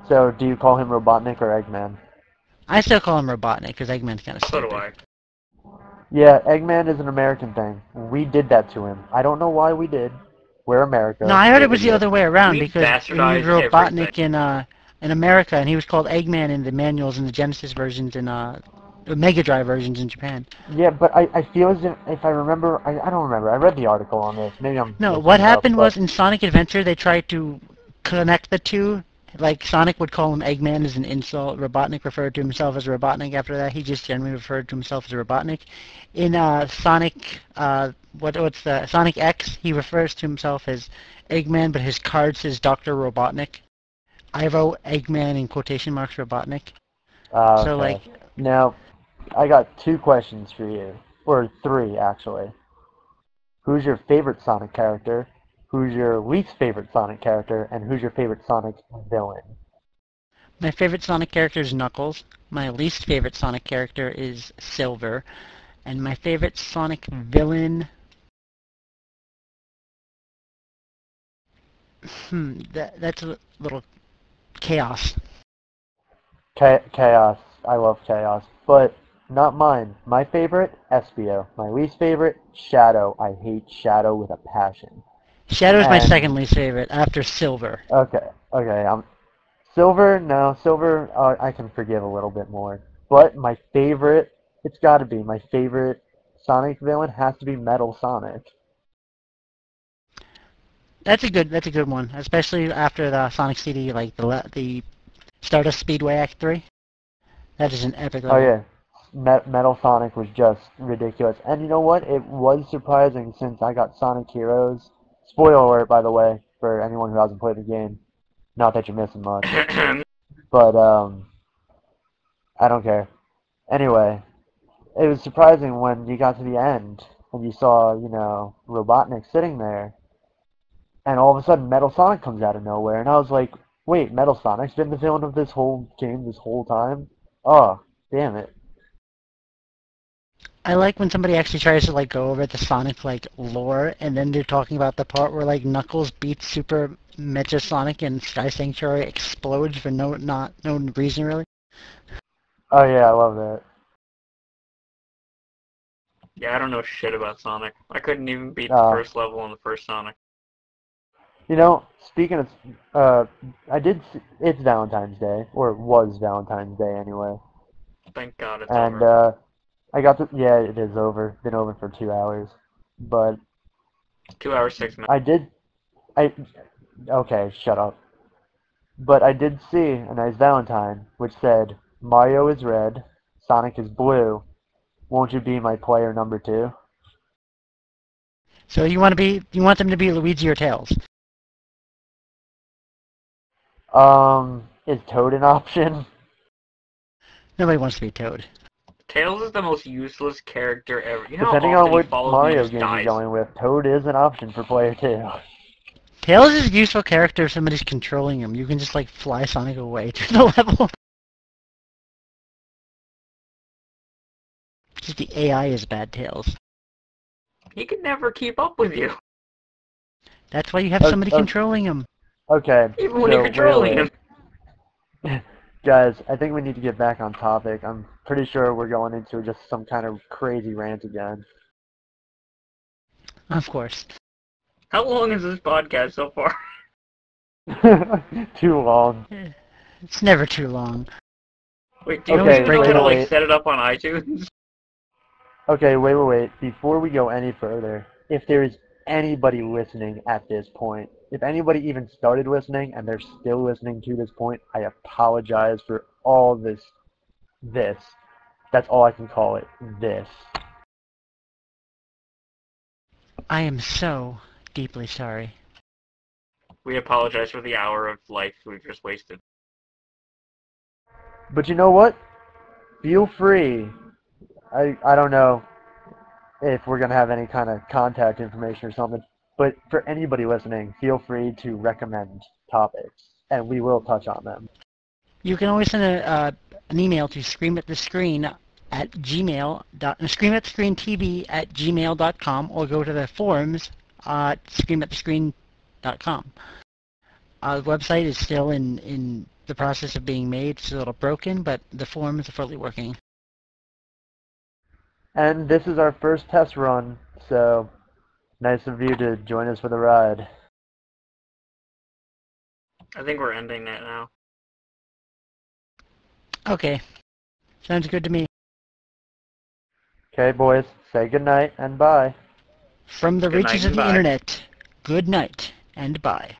So do you call him Robotnik or Eggman? I still call him Robotnik because Eggman's kind of So do stupid. I. Yeah, Eggman is an American thing. We did that to him. I don't know why we did. We're No, America. I heard We're it was the idiots. other way around We because he was bastardized everything. Robotnik in America, and he was called Eggman in the manuals and the Genesis versions and the Mega Drive versions in Japan. Yeah, but I feel as if I remember, I don't remember. I read the article on this. Maybe I'm No, mixing what it up, happened but was in Sonic Adventure they tried to connect the two. Like Sonic would call him Eggman as an insult. Robotnik referred to himself as Robotnik. After that, he just generally referred to himself as Robotnik. In Sonic, what's the Sonic X? He refers to himself as Eggman, but his card says Dr. Robotnik. I wrote Eggman in quotation marks Robotnik. So like, okay. Now, I got two questions for you, or three actually. Who's your favorite Sonic character? Who's your least favorite Sonic character? And who's your favorite Sonic villain? my favorite Sonic character is Knuckles. My least favorite Sonic character is Silver. And my favorite Sonic villain, that's a little chaos. Chaos. I love Chaos, but not mine. My favorite, Espio. My least favorite, Shadow. I hate Shadow with a passion. Shadow's my second And least favorite after Silver. okay. Silver. No, Silver. I can forgive a little bit more. But my favorite, it's got to be my favorite Sonic villain has to be Metal Sonic. That's a good one, especially after the Sonic CD, like the Stardust Speedway Act 3. That is an epic Oh level. yeah, Metal Sonic was just ridiculous. And you know what? It was surprising since I got Sonic Heroes. Spoiler alert, by the way, for anyone who hasn't played the game. Not that you're missing much, but I don't care. Anyway, it was surprising when you got to the end and you saw, Robotnik sitting there, and all of a sudden Metal Sonic comes out of nowhere, and I was like, wait, Metal Sonic's been the villain of this whole game this whole time? Oh, damn it. I like when somebody actually tries to like go over the Sonic like lore, and then they're talking about the part where like Knuckles beats Super Mecha Sonic and Sky Sanctuary explodes for no reason really. Oh yeah, I love that. Yeah, I don't know shit about Sonic. I couldn't even beat the Uh, first level on the first Sonic. Speaking of, it's Valentine's Day, or it was Valentine's Day anyway, Thank God it's and over. yeah, it is over, been over for 2 hours, but 2 hours, 6 minutes. I, okay, shut up, but I did see a nice Valentine, which said, Mario is red, Sonic is blue, won't you be my player number two? So you want them to be Luigi or Tails. Is Toad an option? Nobody wants to be Toad. Tails is the most useless character ever. You know how Depending on often he what follows me and Mario just game you're dies? going with, Toad is an option for player two. Tails is a useful character if somebody's controlling him. You can just like fly Sonic away to the level. Just the AI is bad, Tails. He could never keep up with you. That's why you have somebody controlling him. Okay, Even when you're controlling him. Guys, I think we need to get back on topic. I'm pretty sure we're going into just some kind of crazy rant again. Of course. How long is this podcast so far? Too long. It's never too long. Wait, do you Okay, even know how to wait. set it up on iTunes? Okay, wait. Before we go any further, if there is anybody listening at this point, if anybody even started listening and they're still listening to this point, I apologize for all this. That's all I can call it. This. I am so deeply sorry. We apologize for the hour of life we've just wasted. But you know what? Feel free. I don't know if we're going to have any kind of contact information or something, but for anybody listening, feel free to recommend topics, and we will touch on them. You can always send an email to ScreamAtTheScreen at ScreamAtTheScreenTV at gmail.com, or go to the forums at ScreamAtTheScreen.com. The website is still in the process of being made. It's a little broken, but the forums are fully working. And this is our first test run, so nice of you to join us for the ride. I think we're ending that now. Okay. Sounds good to me. Okay, boys, say goodnight and bye. From the Good night reaches of and the bye. internet, good night and bye.